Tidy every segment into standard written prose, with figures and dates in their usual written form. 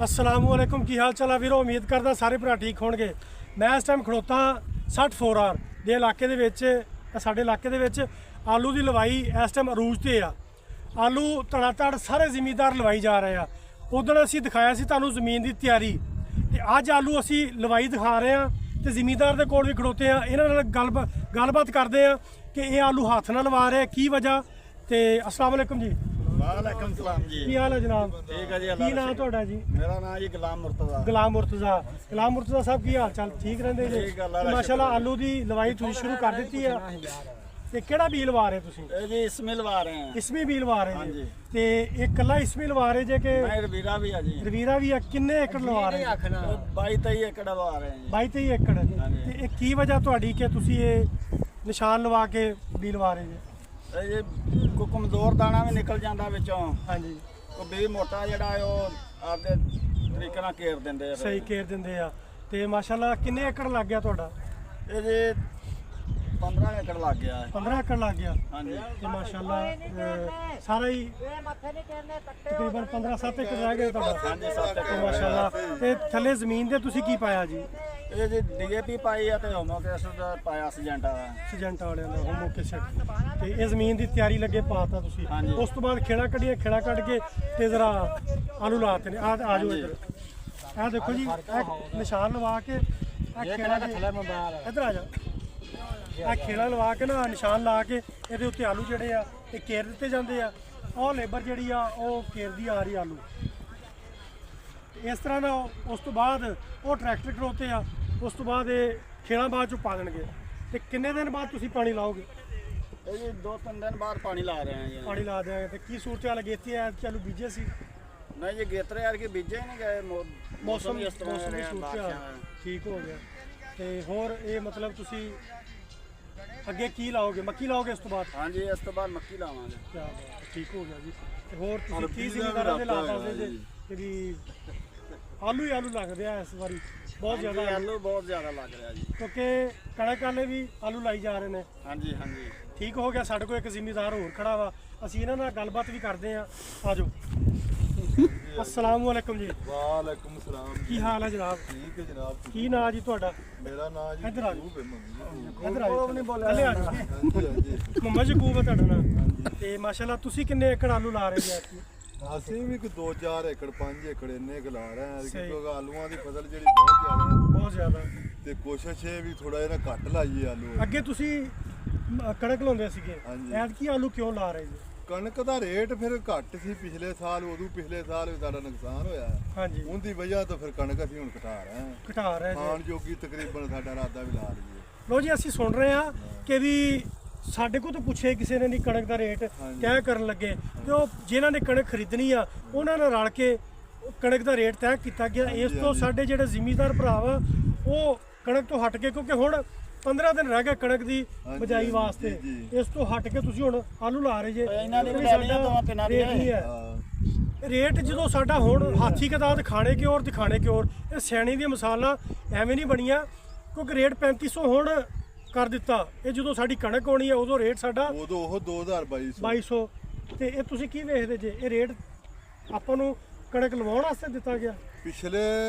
अस्सलामुअलैकुम की हाल चाल है वीरो। उम्मीद करदा सारे भरा ठीक होणगे। मैं इस टाइम खड़ोता 64R ਦੇ ਇਲਾਕੇ ਦੇ ਵਿੱਚ। ਸਾਡੇ ਇਲਾਕੇ ਦੇ ਵਿੱਚ ਆਲੂ ਦੀ ਲਵਾਈ ਇਸ ਟਾਈਮ ਅਰੂਜ ਤੇ ਆ। ਆਲੂ ਧੜਾ ਧੜ ਸਾਰੇ ਜ਼ਿਮੀਂਦਾਰ ਲਵਾਈ ਜਾ ਰਹੇ ਆ। ਉਦੋਂ ਅਸੀਂ ਦਿਖਾਇਆ ਸੀ ਤੁਹਾਨੂੰ ਜ਼ਮੀਨ ਦੀ ਤਿਆਰੀ, ਤੇ ਅੱਜ ਆਲੂ ਅਸੀਂ ਲਵਾਈ ਦਿਖਾ ਰਹੇ ਆ ਤੇ ਜ਼ਿਮੀਂਦਾਰ ਦੇ ਕੋਲ ਵੀ ਖੜੋਤੇ ਆ। ਇਹਨਾਂ ਨਾਲ ਗੱਲਬਾਤ ਕਰਦੇ ਆ ਕਿ ਇਹ ਆਲੂ ਹੱਥ ਨਾਲ ਲਵਾ ਰਹੇ ਕੀ ਵਜ੍ਹਾ। ਤੇ अस्सलाम वालेकुम जी। वालेकुम सलाम जी। ਕੀ ਹਾਲ ਹੈ ਜਨਾਬ? ठीक है जी। ਕੀ ਨਾਮ ਤੁਹਾਡਾ ਜੀ? मेरा नाम जी गुलाम मुर्तजा। ਗੁਲਾਮ ਮੁਰਤਜ਼ਾ ਸਾਹਿਬ ਕੀ ਹਾਲ ਚਾਲ? ਠੀਕ ਰਹਿੰਦੇ ਜੀ? ਠੀਕ ਆ, ਅੱਲਾ ਦਾ ਮਾਸ਼ਾਅੱਲਾ ਆਲੂ ਦੀ ਲਵਾਈ ਤੁਸੀਂ ਸ਼ੁਰੂ ਕਰ ਦਿੱਤੀ ਆ। ਤੇ ਕਿਹੜਾ ਬੀਜ ਲਵਾ ਰਹੇ ਤੁਸੀਂ? ये जी इसमें लवा रहे हैं। ਇਸਮੀ ਬੀਜ ਲਵਾ ਰਹੇ हाँ ਜੀ? जी। ਤੇ ਇੱਕ ਕੱਲਾ ਇਸਮੀ ਲਵਾ ਰਹੇ ਜੇ ਕਿ मैं रवीरा भी है जी। ਰਵੀਰਾ ਵੀ ਆ? ਕਿੰਨੇ ਏਕੜ ਲਵਾ ਰਹੇ? 22-23 एकड़ लवा रहे हैं जी। 22-23 ਏਕੜ। ਹਾਂਜੀ। ਤੇ ਇਹ ਕੀ ਵਜ੍ਹਾ ਤੁਹਾਡੀ ਕਿ ਤੁਸੀਂ ਇਹ ਨਿਸ਼ਾਨ ਲਵਾ ਕੇ ਬੀਜ ਲਵਾ ਰਹੇ ਜੀ? ये कोई कमजोर दाना भी निकल जाता विचों, ਹਾਂਜੀ, कोई बी मोटा जिहड़ा है वो आपदे तरीके नाल घेर दिंदे आ। ਸਹੀ ਕੇਅਰ ਦਿੰਦੇ ਆ। ਤੇ ਮਾਸ਼ਾਅੱਲਾ ਕਿੰਨੇ ਏਕੜ ਲੱਗ ਗਿਆ ਤੁਹਾਡਾ? ये जी 15 एकड़ लग गया है। 15 ਏਕੜ ਲੱਗ ਗਿਆ। हाँ जी। ਤੇ ਮਾਸ਼ਾਅੱਲਾ ਸਾਰਾ ਹੀ ਤਕਰੀਬਨ 15-7 ਏਕੜ ਰਹਿ ਗਏ ਤੁਹਾਡਾ। हाँ जी 7 ਤੇ एकड़। ਮਾਸ਼ਾਅੱਲਾ ਤੇ ਥੱਲੇ ਜ਼ਮੀਨ ਦੇ ਤੁਸੀਂ ਕੀ ਪਾਇਆ ਜੀ? ये जी DAP पाई है ते होमोकेस दा पाया सिजेंटा दा। ਸਜੈਂਟਾ ਵਾਲਿਆਂ ਦਾ ਹੋਮੋ ਕਿਸਟ। ਤੇ ਇਹ ਜ਼ਮੀਨ ਦੀ ਤਿਆਰੀ ਲੱਗੇ ਪਾਤਾ ਤੁਸੀਂ। ਹਾਂਜੀ। ਉਸ ਤੋਂ ਬਾਅਦ ਖੇੜਾ ਕੱਢ ਕੇ ਤੇ ਜ਼ਰਾ ਆਲੂ ਲਾਤੇ ਨੇ। ਆ ਜਾਓ ਇੱਧਰ। ਇਹ ਦੇਖੋ ਜੀ, ਇਹ ਨਿਸ਼ਾਨ ਲਵਾ ਕੇ ਖੇੜਾ ਇੱਧਰ ਆ ਜਾ। ਇਹ ਖੇੜਾ ਲਵਾ ਕੇ ਨਾ ਨਿਸ਼ਾਨ ਲਾ ਕੇ ਇਹਦੇ ਉੱਤੇ ਆਲੂ ਜਿਹੜੇ ਆ ਇਹ ਕੇਰ ਦਿੱਤੇ ਜਾਂਦੇ ਆ। ਉਹ ਲੇਬਰ ਜਿਹੜੀ ਆ ਉਹ ਕੇਰਦੀ ਆ ਰਹੀ ਆਲੂ ਇਸ ਤਰ੍ਹਾਂ ਦਾ। ਉਸ ਤੋਂ ਬਾਅਦ ਉਹ ਟਰੈਕਟਰ ਖੜੋਤੇ ਆ। ਉਸ ਤੋਂ ਬਾਅਦ ਇਹ ਖੇੜਾ ਬਾਅਦ ਚੋਂ ਪਾ ਦੇਣਗੇ। ਤੇ ਕਿੰਨੇ ਦਿਨ ਬਾਅਦ ਤੁਸੀਂ ਪਾਣੀ ਲਾਓਗੇ? ये जी 2-3 दिन बाद पानी ला रहे हैं जी। ਪਾਣੀ ਲਾ ਦਿਆਂਗੇ। ਤੇ ਕੀ ਸੂਰਤ ਹਾਲ ਅਗੇਤੀ ਹੈ? ਚਲੋ ਬੀਜੇ ਸੀ नहीं ये गेतरे यार की बीजे नहीं गए। ਮੌਸਮ ही इस तरह ਮੌਸਮ ਦੀ रहे हैं, ਸੂਰਤ बारिशां ਹਾਲ हैं। ਠੀਕ ਹੋ ਗਿਆ। ਤੇ ਹੋਰ ਇਹ ਮਤਲਬ ਤੁਸੀਂ ਅੱਗੇ ਕੀ ਲਾਓਗੇ? ਮੱਕੀ ਲਾਓਗੇ ਇਸ ਤੋਂ ਬਾਅਦ? हाँ जी इस तो बाद मक्की लावांगे। ਕਿਆ ਬਾਤ ਹੈ, ਠੀਕ ਹੋ ਗਿਆ ਜੀ। ਤੇ ਹੋਰ ਤੁਸੀਂ ਕੀ ਜ਼ਿਮੀਂਦਾਰਾਂ ਦੇ ਲਾ ਦੱਸਦੇ ਜੇ ਕਿ ਵੀ ਆਲੂ ਹੀ ਆਲੂ ਲੱਗਦੇ ਆ ਇਸ ਵਾਰੀ ਬਹੁਤ ਜ਼ਿਆਦਾ जी, आलू बहुत ज्यादा लग रहा जी। ਕਿਉਂਕਿ ਕਣਕ ਵਾਲੇ ਵੀ ਆਲੂ ਲਾਈ ਜਾ ਰਹੇ ਨੇ। हाँ जी हाँ जी। ਠੀਕ ਹੋ ਗਿਆ। ਸਾਡੇ ਕੋਲ ਇੱਕ ਜ਼ਿਮੀਂਦਾਰ ਹੋਰ ਖੜਾ ਵਾ, ਅਸੀਂ ਇਹਨਾਂ ਨਾਲ ਗੱਲਬਾਤ ਵੀ ਕਰਦੇ ਆ। ਆਜੋ। अस्सलाम वालेकुम जी। वालेकुम सलाम। ਕੀ ਹਾਲ ਹੈ ਜਨਾਬ? ठीक है जनाब। ਕੀ ਨਾਂ ਜੀ ਤੁਹਾਡਾ? मेरा नाम जी इधर आ जाओ। महबूब है, महबूब। ਇੱਧਰ ਆਓ। ਨਹੀਂ ਬੋਲਿਆ ਥੱਲੇ ਆ ਜਾਓ। हाँ जी हाँ जी। ਮੁਹੰਮਦ ਯਕੂਬ ਹੈ ਤੁਹਾਡਾ ਨਾਂ। ਤੇ ਮਾਸ਼ਾਅੱਲਾ ਤੁਸੀਂ ਕਿੰਨੇ ਏਕੜ ਆਲੂ ਲਾ ਰਹੇ ਜੀ ਐਤਕੀ? ਅਸੀਂ ਵੀ ਕੋਈ 2-4 एकड़ 5 एकड़ ਇੰਨੇ ਕੁ ਲਾ ਰਹੇ ਹਾਂ ਸਹੀ। ਕਿਉਂਕਿ ਆਲੂਆਂ ਦੀ ਫਸਲ ਜਿਹੜੀ ਬਹੁਤ ਜ਼ਿਆਦਾ ਹੈ ਬਹੁਤ ਜ਼ਿਆਦਾ। ਤੇ ਕੋਸ਼ਿਸ਼ ਹੈ ਵੀ ਥੋੜਾ ਜਿਹਾ ਘੱਟ ਲਾਈਏ ਆਲੂ। ਅੱਗੇ ਤੁਸੀਂ ਕਣਕ ਲਾਉਂਦੇ ਸੀਗੇ, ਹਾਂਜੀ। ਐਤਕੀ ਆਲੂ ਕਿਉਂ ਲਾ ਰਹੇ ਜੀ? ਕਣਕ ਦਾ ਰੇਟ ਫਿਰ ਘੱਟ ਸੀ ਪਿਛਲੇ ਸਾਲ, ਉਦੋਂ ਪਿਛਲੇ ਸਾਲ ਵੀ ਸਾਡਾ ਨੁਕਸਾਨ ਹੋਇਆ। ਹਾਂਜੀ, ਉਹਦੀ ਵਜ੍ਹਾ ਤੋਂ ਫਿਰ ਕਣਕ ਅਸੀਂ ਹੁਣ ਘਟਾ ਰਹੇ ਹਾਂ। ਘਟਾ ਰਹੇ ਖਾਣ ਜੀ। ਜੋਗੀ ਤਕਰੀਬਨ ਸਾਡਾ ਇਰਾਦਾ ਵੀ ਲਾ ਲਈਏ। ਲੋ ਜੀ, ਅਸੀਂ ਸੁਣ ਰਹੇ ਹਾਂ ਕਿ ਵੀ ਸਾਡੇ ਕੋਲ ਤਾਂ ਪੁੱਛੇ ਕਿਸੇ ਨੇ ਨਹੀਂ ਕਣਕ ਦਾ ਰੇਟ ਹਾਂਜੀ। ਤੈਅ ਕਰਨ ਲੱਗੇ, ਤੇ ਉਹ ਜਿਨ੍ਹਾਂ ਨੇ ਕਣਕ ਖਰੀਦਣੀ ਆ ਉਹਨਾਂ ਨਾਲ ਰਲ ਕੇ ਕਣਕ ਦਾ ਰੇਟ ਤੈਅ ਕੀਤਾ ਗਿਆ। ਇਸ ਤੋਂ ਹਾਂਜੀ। ਸਾਡੇ ਜਿਹੜੇ ਜ਼ਿਮੀਂਦਾਰ ਭਰਾ ਵਾ ਉਹ ਕਣਕ ਤੋਂ ਹਟ ਕੇ, ਕਿਉਂਕਿ ਹੁਣ 15 ਦਿਨ ਰਹਿ ਗਏ ਕਣਕ ਦੀ ਹਾਂਜੀ, ਬਜਾਈ ਹਾਂਜੀ, ਵਾਸਤੇ, ਜੀ। ਇਸ ਤੋਂ ਹਟ ਕੇ ਤੁਸੀਂ ਹੁਣ ਆਲੂ ਲਾ ਰਹੇ ਜੇ। ਇਹਨਾਂ ਦੀ ਕਿਉਂਕਿ ਵਧਾਈਆਂ ਸਾਡਾ ਦੋਵਾਂ ਤਿੰਨਾਂ ਰੇਟ ਦੀਆਂ ਨਹੀਂ ਹੈ। ਹਾਂ। ਰੇਟ ਜਦੋਂ ਸਾਡਾ ਹੁਣ ਹਾਥੀ ਕਦਾਦ ਖਾਣੇ ਕਿ ਔਰ ਦਿਖਾਣੇ ਕਿ ਔਰ, ਇਹ ਸਿਆਣੀ ਦੀਆਂ ਮਿਸਾਲਾਂ ਐਵੇਂ ਨਹੀਂ ਬਣੀਆਂ। ਕਿਉਂਕਿ ਰੇਟ 3500 ਹੁਣ ਕਰ ਦਿੱਤਾ। ਇਹ ਜਦੋਂ ਸਾਡੀ ਕਣਕ ਹੋਣੀ ਹੈ ਉਦੋਂ ਰੇਟ ਸਾਡਾ ਉਦੋਂ ਉਹ 2022 2200। ਤੇ ਇਹ ਤੁਸੀਂ ਕੀ ਵੇਖਦੇ ਜੇ? ਇਹ ਰੇਟ ਆਪਾਂ ਨੂੰ ਕਣਕ ਲਵਾਉਣ ਵਾਸਤੇ ਦਿੱਤਾ ਗਿਆ? ਪਿਛਲੇ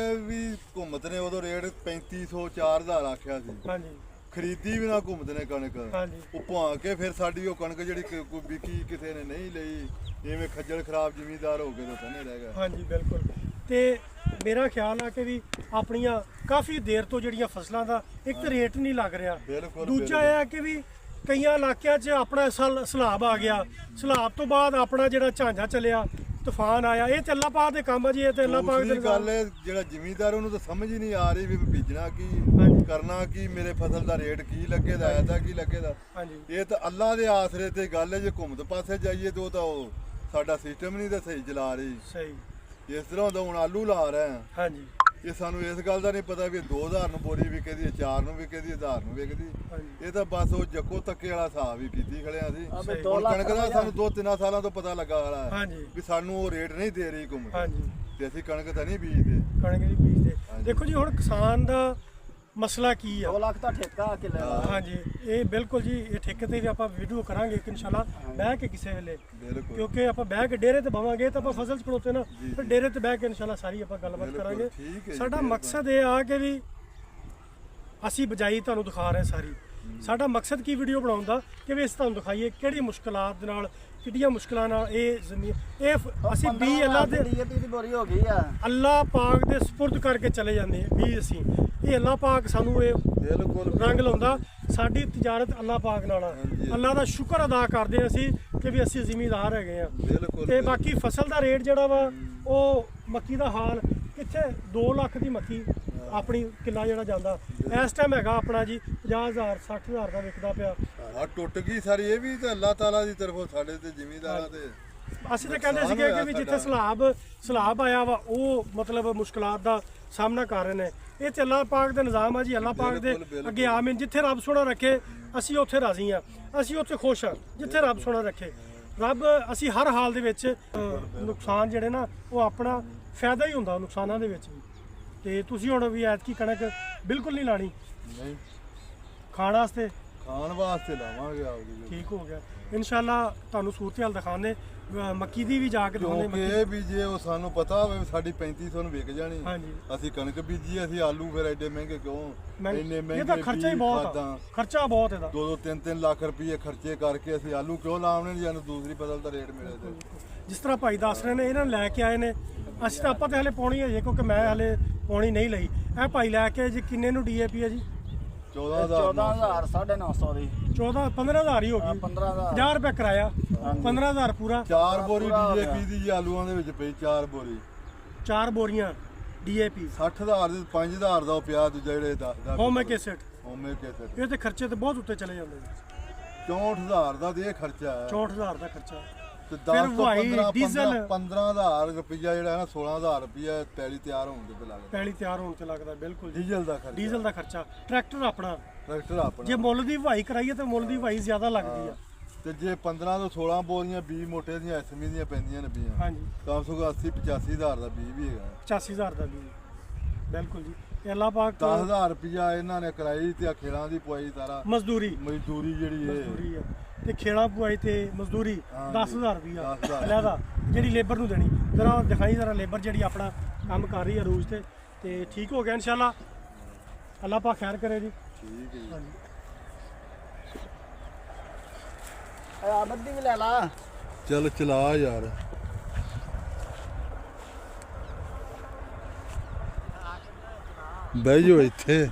ਵੀ ਘੁੰਮਤ ਨੇ ਉਦੋਂ ਰੇਟ 3500 4000 ਆਖਿਆ ਸੀ। ਹਾਂਜੀ ਖਰੀਦੀ ਵੀ ਨਾ ਘੁੰਮਦੇ ਨੇ ਕਣਕ। ਹਾਂਜੀ। ਉਹ ਭਾ ਕੇ ਫਿਰ ਸਾਡੀ ਉਹ ਕਣਕ ਜਿਹੜੀ ਕੋਈ ਵਿਕੀ ਕਿਸੇ ਨੇ ਨਹੀਂ ਲਈ, ਐਵੇਂ ਖੱਜਲ ਖਰਾਬ ਜ਼ਿਮੀਂਦਾਰ ਹੋ ਕੇ ਤਾਂ ਤਨੇ ਰਹਿ ਗਏ। ਹਾਂਜੀ ਬਿਲਕੁਲ। ਤੇ ਮੇਰਾ ਖਿਆਲ ਆ ਕਿ ਵੀ ਆਪਣੀਆਂ ਕਾਫੀ ਦੇਰ ਤੋਂ ਜਿਹੜੀਆਂ ਫਸਲਾਂ ਦਾ ਇੱਕ ਤਾਂ ਰੇਟ ਨਹੀਂ ਲੱਗ ਰਿਹਾ, ਬਿਲਕੁਲ, ਦੂਜਾ ਇਹ ਹੈ ਕਿ ਵੀ ਕਈਆਂ ਇਲਾਕਿਆਂ 'ਚ ਆਪਣਾ ਸਲਾਬ ਆ ਗਿਆ। ਸਲਾਬ ਤੋਂ ਬਾਅਦ ਆਪਣਾ ਜਿਹੜਾ ਝਾਂਝਾ ਚੱਲਿਆ, ਤੂਫਾਨ ਆਇਆ। ਇਹ ਤੇ ਅੱਲਾਹ ਪਾਕ ਦੇ ਕੰਮ ਆ ਜੀ। ਇਹ ਤੇ ਅੱਲਾਹ ਪਾਕ ਦੇ ਦੂਸਰੀ ਗੱਲ ਹੈ ਜਿਹੜਾ ਜ਼ਿਮੀਂਦਾਰ ਉਹਨੂੰ ਤਾਂ ਸਮਝ ਹੀ ਨਹੀਂ ਆ ਰਹੀ ਵੀ ਬੀਜਣਾ ਕੀ, ਹਾਂਜੀ। ਕਰਨਾ ਕੀ, ਮੇਰੇ ਫਸਲ ਦਾ ਰੇਟ ਕੀ ਲੱਗੇਦਾ, ਐਦਾ ਕੀ ਲੱਗੇਦਾ। ਹਾਂਜੀ ਇਹ ਤਾਂ ਅੱਲਾਹ ਦੇ ਆਸਰੇ ਤੇ ਗੱਲ ਹੈ। ਜੇ ਘੁੰਮਤ ਪਾਸੇ ਜਾਈਏ ਤਾਂ ਉਹ ਤਾਂ ਉਹ ਸਾਡਾ ਸਿਸਟਮ ਨਹੀਂ ਤਾਂ ਸਹੀ ਚਲਾ ਰਹੀ। ਸਹੀ। ਇਸ ਤਰ੍ਹਾਂ ਹੁੰਦਾ ਹੁਣ ਆਲੂ ਲਾ ਰਹੇ ਹਾਂ। ਹਾਂਜੀ ਇਹ ਸਾਨੂੰ ਇਸ ਗੱਲ ਦਾ ਨਹੀਂ ਪਤਾ ਵੀ 2000 ਨੂੰ ਬੋਰੀ ਵਿਕਦੀ, 4 ਨੂੰ ਵਿਕਦੀ, 1000 ਨੂੰ ਵਿਕਦੀ। ਹਾਂਜੀ। ਇਹ ਤਾਂ ਬਸ ਉਹ ਜੱਕੋ ਤੱਕੇ ਵਾਲਾ ਹਿਸਾਬ ਹੀ ਕੀਤੀ ਖੜਿਆ ਸੀ। ਅਬੇ ਸਹੀ। 2 ਹੁਣ ਲੱਖ ਕਣਕ ਦਾ ਸਾਨੂੰ 2-3 ਸਾਲਾਂ ਤੋਂ ਪਤਾ ਲੱਗਾ ਵਾਲਾ ਹੈ ਹਾਂਜੀ ਵੀ ਸਾਨੂੰ ਉਹ ਰੇਟ ਨਹੀਂ ਦੇ ਰਹੀ ਘੁੰਮ ਹਾਂਜੀ। ਤੇ ਅਸੀਂ ਕਣਕ ਤਾਂ ਨਹੀਂ ਬੀਜਦੇ। ਕਣਕ ਦੀ ਬੀਜਦੇ। ਹਾਂਜੀ। ਦੇਖੋ ਜੀ, ਹੁਣ ਕਿਸਾਨ ਦਾ ਮਸਲਾ ਕੀ ਆ। 2 ਲੱਖ ਦਾ ਠੇਕਾ ਕਿੱਲੇ ਦਾ। ਹਾਂਜੀ ਇਹ ਬਿਲਕੁਲ ਜੀ, ਇਹ ਠੇਕੇ ਤੇ ਵੀ ਆਪਾਂ ਵੀਡੀਓ ਕਰਾਂਗੇ ਕਿ ਇਨਸ਼ਾਅੱਲਾ ਬਹਿ ਕੇ ਕਿਸੇ ਵੇਲੇ, ਬਿਲਕੁਲ ਕਿਉਂਕਿ ਆਪਾਂ ਬਹਿ ਕੇ ਡੇਰੇ ਤੇ ਬਵਾਂਗੇ ਤਾਂ ਆਪਾਂ ਫਸਲ 'ਚ ਖੜੋਤੇ ਨਾ, ਫਿਰ ਡੇਰੇ ਤੇ ਬਹਿ ਕੇ ਇਨਸ਼ਾਅੱਲਾ ਸਾਰੀ ਆਪਾਂ ਗੱਲਬਾਤ ਕਰਾਂਗੇ। ਠੀਕ ਹੈ ਜੀ, ਸਾਡਾ ਮਕਸਦ ਇਹ ਆ ਕਿ ਵੀ ਅਸੀਂ ਬਜਾਈ ਤੁਹਾਨੂੰ ਦਿਖਾ ਰਹੇ ਸਾਰੀ। ਸਾਡਾ ਮਕਸਦ ਕੀ ਵੀਡੀਓ ਬਣਾਉਣ ਦਾ ਕਿ ਵੀ ਅਸੀਂ ਤੁਹਾਨੂੰ ਦਿਖਾਈਏ ਕਿਹੜੀ ਮੁਸ਼ਕਲਾਂ ਦੇ ਨਾਲ, ਕਿਹੜੀਆਂ ਮੁਸ਼ਕਲਾਂ ਨਾਲ ਇਹ ਜ਼ਮੀਨ, ਇਹ ਅਸੀਂ ਵੀ ਅੱਲਾ ਦੇ ਡੀਏਪੀ ਦੀ ਬੋਰੀ ਹੋ ਗਈ ਆ। ਅੱਲਾ ਪਾਕ ਦੇ ਸਪੁਰਦ ਕਰਕੇ ਚਲੇ ਜਾਂਦੇ ਹਾਂ ਵੀ ਅਸੀਂ, ਇਹ ਅੱਲਾ ਪਾਕ ਸਾਨੂੰ ਇਹ ਬਿਲਕੁਲ ਰੰਗ ਲਾਉਂਦਾ। ਸਾਡੀ ਤਿਜਾਰਤ ਅੱਲਾ ਪਾਕ ਨਾਲ ਆ। ਹਾਂਜੀ। ਅੱਲਾ ਦਾ ਸ਼ੁਕਰ ਅਦਾ ਕਰਦੇ ਹਾਂ ਅਸੀਂ ਕਿ ਵੀ ਅਸੀਂ ਜ਼ਿਮੀਂਦਾਰ ਹੈਗੇ ਆ। ਬਿਲਕੁਲ ਤੇ ਬਾਕੀ ਫਸਲ ਦਾ ਰੇਟ ਜਿਹੜਾ ਵਾ ਉਹ ਮੱਕੀ ਦਾ ਹਾਲ ਕਿੱਥੇ 2 ਲੱਖ ਦੀ ਮੱਕੀ ਆਪਣੀ ਕਿੱਲਾ ਜਿਹੜਾ ਜਾਂਦਾ ਇਸ ਟਾਈਮ ਹੈਗਾ ਆਪਣਾ ਜੀ 50,000 60,000 ਦਾ ਵਿਕਦਾ ਪਿਆ। ਆ ਟੁੱਟ ਗਈ ਸਾਰੀ, ਇਹ ਵੀ ਤਾਂ ਅੱਲਾਹ ਤਾਲਾ ਦੀ ਤਰਫੋਂ ਸਾਡੇ ਤੇ ਜ਼ਿਮੀਂਦਾਰਾਂ ਤੇ। ਅਸੀਂ ਤਾਂ ਕਹਿੰਦੇ ਸੀਗੇ ਕਿ ਵੀ ਜਿੱਥੇ ਸਲਾਬ ਆਇਆ ਵਾ ਉਹ ਮਤਲਬ ਮੁਸ਼ਕਲਾਂ ਦਾ ਸਾਹਮਣਾ ਕਰ ਰਹੇ ਨੇ। ਇਹ ਤੇ ਅੱਲਾਹ ਪਾਕ ਦੇ ਨਿਜ਼ਾਮ ਆ ਜੀ, ਅੱਲਾਹ ਪਾਕ ਦੇ ਅੱਗੇ ਆਮੀਨ। ਜਿੱਥੇ ਰੱਬ ਸੋਹਣਾ ਰੱਖੇ ਅਸੀਂ ਉੱਥੇ ਰਾਜ਼ੀ ਆ, ਅਸੀਂ ਉੱਥੇ ਖੁਸ਼ ਆ ਜਿੱਥੇ ਰੱਬ ਸੋਹਣਾ ਰੱਖੇ। ਰੱਬ ਅਸੀਂ ਹਰ ਹਾਲ ਦੇ ਵਿੱਚ ਨੁਕਸਾਨ ਜਿਹੜੇ ਨਾ ਉਹ ਆਪਣਾ ਫਾਇਦਾ ਹੀ ਹੁੰਦਾ ਨੁਕਸਾਨਾਂ ਦੇ ਵਿੱਚ ਵੀ। ਤੇ ਤੁਸੀਂ ਹੁਣ ਵੀ ਐਤਕੀ ਕਣਕ ਬਿਲਕੁਲ ਨਹੀਂ ਲਾਣੀ, ਨਹੀਂ ਖਾਣ ਵਾਸਤੇ ਖਾਣ ਵਾਸਤੇ ਲਾਵਾਂਗੇ ਆਪਦੀ। ਠੀਕ ਹੋ ਗਿਆ ਇਨਸ਼ਾਅੱਲਾ। ਤੁਹਾਨੂੰ ਸੂਰਤ ਹਾਲ ਦਿਖਾਉਂਦੇ, ਮੱਕੀ ਦੀ ਵੀ ਜਾ ਕੇ ਦਿਖਾਉਂਦੇ। ਕਿਉਂਕਿ ਇਹ ਵੀ ਜੇ ਉਹ ਸਾਨੂੰ ਪਤਾ ਹੋਵੇ ਸਾਡੀ 3500 ਨੂੰ ਵਿਕ ਜਾਣੀ, ਹਾਂਜੀ ਅਸੀਂ ਕਣਕ ਬੀਜੀ, ਅਸੀਂ ਆਲੂ ਫਿਰ ਐਡੇ ਮਹਿੰਗੇ ਕਿਉਂ? ਇੰਨੇ ਇਹ ਮਹਿੰਗੇ ਤਾਂ ਖਰਚਾ ਹੀ ਬਹੁਤ ਆ, ਖਰਚਾ ਬਹੁਤ ਇਹਦਾ। 2-3 ਲੱਖ ਰੁਪਏ ਖਰਚੇ ਕਰਕੇ ਅਸੀਂ ਆਲੂ ਕਿਉਂ ਲਾਉਣੇ ਨੇ ਜਦੋਂ ਦੂਸਰੀ ਫਸਲ ਦਾ ਰੇਟ ਮਿਲੇ ਤੇ। ਜਿਸ ਤਰ੍ਹਾਂ ਭਾਈ ਦੱਸ ਰਹੇ ਨੇ ਇਹਨਾਂ ਨੂੰ ਲੈ ਕੇ ਆਏ ਨੇ, ਅਸੀਂ ਤਾਂ ਆਪਾਂ ਤਾਂ ਹਲੇ ਪਾਉਣੀ ਹੈ ਜੀ, ਕਿਉਂਕਿ ਮੈਂ ਹਲੇ ਪਾਉਣੀ ਨਹੀਂ ਲਈ। ਇਹ ਭਾਈ ਲੈ ਕੇ ਜੀ ਕਿੰਨੇ ਨੂੰ ਡੀਏਪੀ ਹੈ ਜੀ? 14,000 9,500 ਦੀ 15,000 ਹੀ ਹੋ ਗਈ। 15,000 50 ਰੁਪਏ ਕਰਾਇਆ, 15,000 ਪੂਰਾ। 4 ਬੋਰੀ ਡੀਏਪੀ ਦੀ ਜੀ ਆਲੂਆਂ ਦੇ ਵਿੱਚ ਪਈ, 4 ਬੋਰੀ 4 ਬੋਰੀਆਂ ਡੀਏਪੀ 60,000 ਦੇ 5,000 ਦਾ ਉਹ ਪਿਆ ਦੂਜਾ ਜਿਹੜੇ 10 ਦਾ ਹੋਮੇਕ ਐਸਿਡ। ਹੋਮੇ ਕੇਸਰ ਇਹ ਤੇ ਖਰਚੇ ਤੇ ਬਹੁਤ ਉੱਤੇ ਚਲੇ ਜਾਂਦੇ ਜੀ। 64,000 ਦਾ ਤੇ ਇਹ ਖਰਚਾ ਹੈ 64,000 ਦਾ ਖਰਚਾ। ਤੇ ਫਿਰ 10 ਤੋਂ ਹਵਾਈ, 15 ਡੀਜ਼ਲ। 15,000 ਰੁਪਈਆ ਜਿਹੜਾ ਹੈ ਨਾ 16,000 ਰੁਪਈਆ ਪੈਲੀ ਤਿਆਰ ਹੋਣ ਦੇ ਤੇ ਲੱਗਦਾ। ਪੈਲੀ ਤਿਆਰ ਹੋਣ ਤੇ ਲੱਗਦਾ ਬਿਲਕੁਲ ਜੀ। ਡੀਜ਼ਲ ਦਾ ਖਰਚਾ, ਡੀਜ਼ਲ ਦਾ ਖਰਚਾ, ਟਰੈਕਟਰ ਆਪਣਾ। ਟਰੈਕਟਰ ਆਪਣਾ। ਜੇ ਮੁੱਲ ਦੀ ਵਹਾਈ ਕਰਾਈਏ ਤਾਂ ਮੁੱਲ ਦੀ ਵਹਾਈ ਜ਼ਿਆਦਾ ਲੱਗਦੀ ਆ। ਤੇ ਜੇ 15 ਤੋਂ 16 ਬੋਰੀਆਂ 20 ਮੋਟੇ ਦੀਆਂ ਐਸਮੀ ਦੀਆਂ ਪੈਂਦੀਆਂ ਨੇ ਬੀਆਂ, ਹਾਂਜੀ ਕਮ ਸੇ ਕਮ 80-85,000 ਦਾ ਬੀਜ ਵੀ ਹੈਗਾ। 85,000 ਦਾ ਵੀ ਬਿਲਕੁਲ ਜੀ। ਇਹ ਅੱਲਾਹ ਪਾਕ 10,000 ਰੁਪਈਆ ਇਹਨਾਂ ਨੇ ਕਰਾਈ ਤੇ ਖੇੜਾਂ ਦੀ ਪਵਾਈ ਸਾਰਾ ਮਜ਼ਦੂਰੀ ਜਿਹੜੀ ਇਹ ਮਜ਼ਦੂਰੀ ਆ ਤੇ ਖੇੜਾ ਪੁਆਈ ਤੇ ਮਜ਼ਦੂਰੀ ਹਾਂਜੀ। 10,000 ਰੁਪਈਆ 10,000 ਲੈਦਾ ਜਿਹੜੀ ਲੇਬਰ ਨੂੰ ਦੇਣੀ। ਜ਼ਰਾ ਦਿਖਾਈ ਜ਼ਰਾ ਲੇਬਰ ਜਿਹੜੀ ਆਪਣਾ ਕੰਮ ਕਰ ਰਹੀ ਹੈ ਰੋਜ਼ ਤੇ ਠੀਕ ਹੋ ਗਿਆ ਇਨਸ਼ਾਅੱਲਾ। ਅੱਲਾਹ ਪਾਕ ਖੈਰ ਕਰੇ ਜੀ। ਠੀਕ ਹੈ ਜੀ। ਹਾਂਜੀ ਆ ਬੱਦੀ ਵੀ ਲੈ ਲਾ। ਚੱਲ ਚਲਾ ਯਾਰ। ਬਹਿ ਜਾਓ ਇੱਥੇ।